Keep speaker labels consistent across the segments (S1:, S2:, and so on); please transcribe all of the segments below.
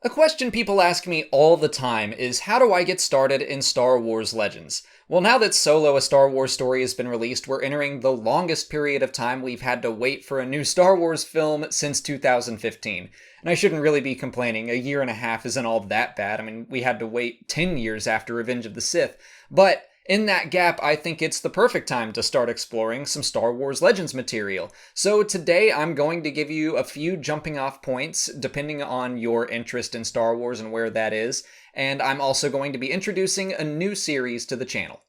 S1: A question people ask me all the time is how do I get started in Star Wars Legends? Well, now that Solo, a Star Wars story, has been released, we're entering the longest period of time we've had to wait for a new Star Wars film since 2015. And I shouldn't really be complaining, a year and a half isn't all that bad. I mean, we had to wait 10 years after Revenge of the Sith. But in that gap, I think it's the perfect time to start exploring some Star Wars Legends material. So today I'm going to give you a few jumping off points depending on your interest in Star Wars and where that is, and I'm also going to be introducing a new series to the channel.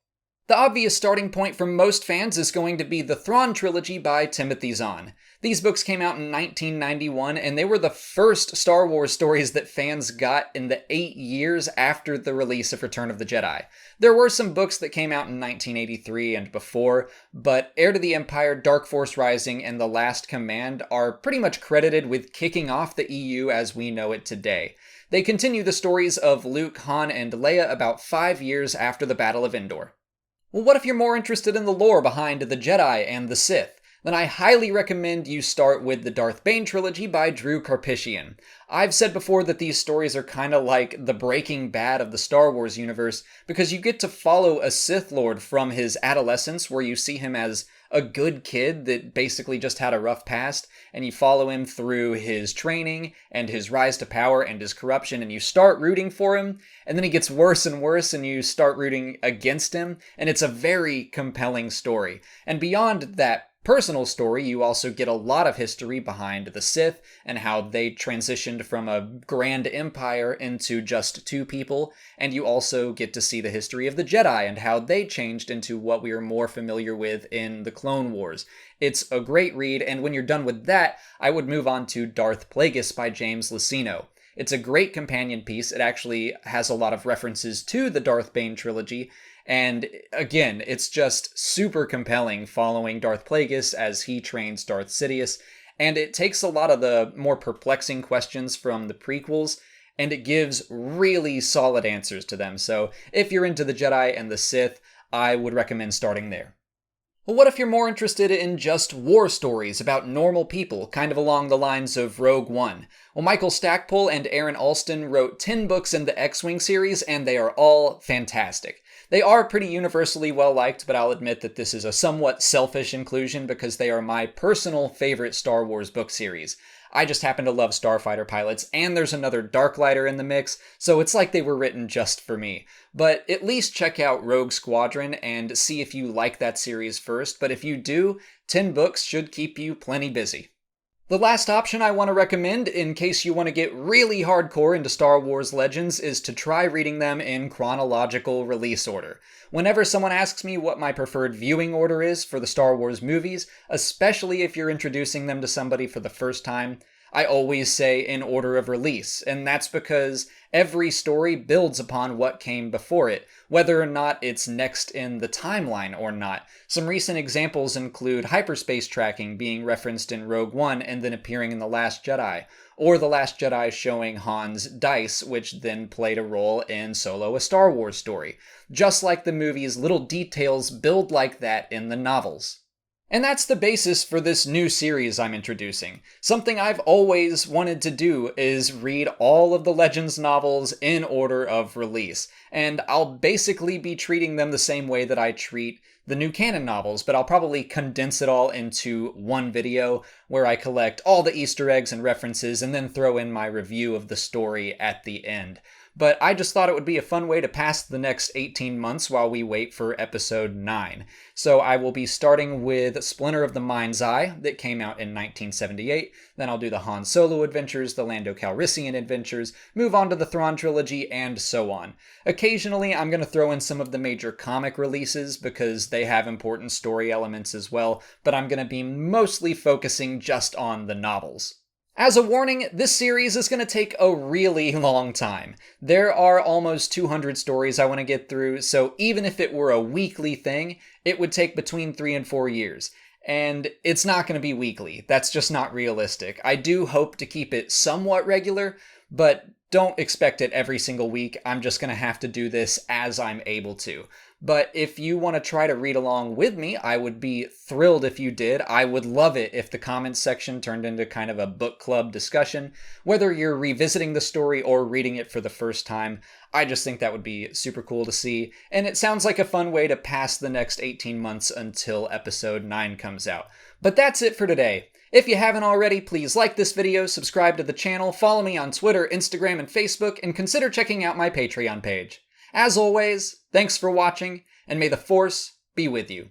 S1: The obvious starting point for most fans is going to be the Thrawn trilogy by Timothy Zahn. These books came out in 1991, and they were the first Star Wars stories that fans got in the 8 years after the release of Return of the Jedi. There were some books that came out in 1983 and before, but Heir to the Empire, Dark Force Rising, and The Last Command are pretty much credited with kicking off the EU as we know it today. They continue the stories of Luke, Han, and Leia about 5 years after the Battle of Endor. Well, what if you're more interested in the lore behind the Jedi and the Sith? Then I highly recommend you start with the Darth Bane trilogy by Drew Karpyshyn. I've said before that these stories are kind of like the Breaking Bad of the Star Wars universe because you get to follow a Sith Lord from his adolescence, where you see him as a good kid that basically just had a rough past, and you follow him through his training and his rise to power and his corruption, and you start rooting for him, and then he gets worse and worse, and you start rooting against him, and it's a very compelling story. And beyond that personal story, you also get a lot of history behind the Sith and how they transitioned from a grand empire into just two people, and you also get to see the history of the Jedi and how they changed into what we are more familiar with in the Clone Wars. It's a great read, and when you're done with that, I would move on to Darth Plagueis by James Luceno. It's a great companion piece. It actually has a lot of references to the Darth Bane trilogy, and again, it's just super compelling following Darth Plagueis as he trains Darth Sidious, and it takes a lot of the more perplexing questions from the prequels, and it gives really solid answers to them. So if you're into the Jedi and the Sith, I would recommend starting there. Well, what if you're more interested in just war stories about normal people, kind of along the lines of Rogue One? Well, Michael Stackpole and Aaron Alston wrote 10 books in the X-Wing series, and they are all fantastic. They are pretty universally well-liked, but I'll admit that this is a somewhat selfish inclusion because they are my personal favorite Star Wars book series. I just happen to love starfighter pilots, and there's another Darklighter in the mix, so it's like they were written just for me. But at least check out Rogue Squadron and see if you like that series first, but if you do, 10 books should keep you plenty busy. The last option I want to recommend, in case you want to get really hardcore into Star Wars Legends, is to try reading them in chronological release order. Whenever someone asks me what my preferred viewing order is for the Star Wars movies, especially if you're introducing them to somebody for the first time, I always say in order of release, and that's because every story builds upon what came before it, whether or not it's next in the timeline or not. Some recent examples include hyperspace tracking being referenced in Rogue One and then appearing in The Last Jedi, or The Last Jedi showing Han's dice, which then played a role in Solo, a Star Wars story. Just like the movies, little details build like that in the novels. And that's the basis for this new series I'm introducing. Something I've always wanted to do is read all of the Legends novels in order of release. And I'll basically be treating them the same way that I treat the new canon novels, but I'll probably condense it all into one video where I collect all the Easter eggs and references and then throw in my review of the story at the end. But I just thought it would be a fun way to pass the next 18 months while we wait for episode 9. So I will be starting with Splinter of the Mind's Eye that came out in 1978. Then I'll do the Han Solo adventures, the Lando Calrissian adventures, move on to the Thrawn trilogy, and so on. Occasionally I'm going to throw in some of the major comic releases because they have important story elements as well, but I'm going to be mostly focusing just on the novels. As a warning, this series is going to take a really long time. There are almost 200 stories I want to get through, so even if it were a weekly thing, it would take between 3 and 4 years. And it's not going to be weekly. That's just not realistic. I do hope to keep it somewhat regular, but don't expect it every single week. I'm just going to have to do this as I'm able to. But if you want to try to read along with me, I would be thrilled if you did. I would love it if the comments section turned into kind of a book club discussion, whether you're revisiting the story or reading it for the first time. I just think that would be super cool to see, and it sounds like a fun way to pass the next 18 months until episode 9 comes out. But that's it for today. If you haven't already, please like this video, subscribe to the channel, follow me on Twitter, Instagram, and Facebook, and consider checking out my Patreon page. As always, thanks for watching, and may the Force be with you.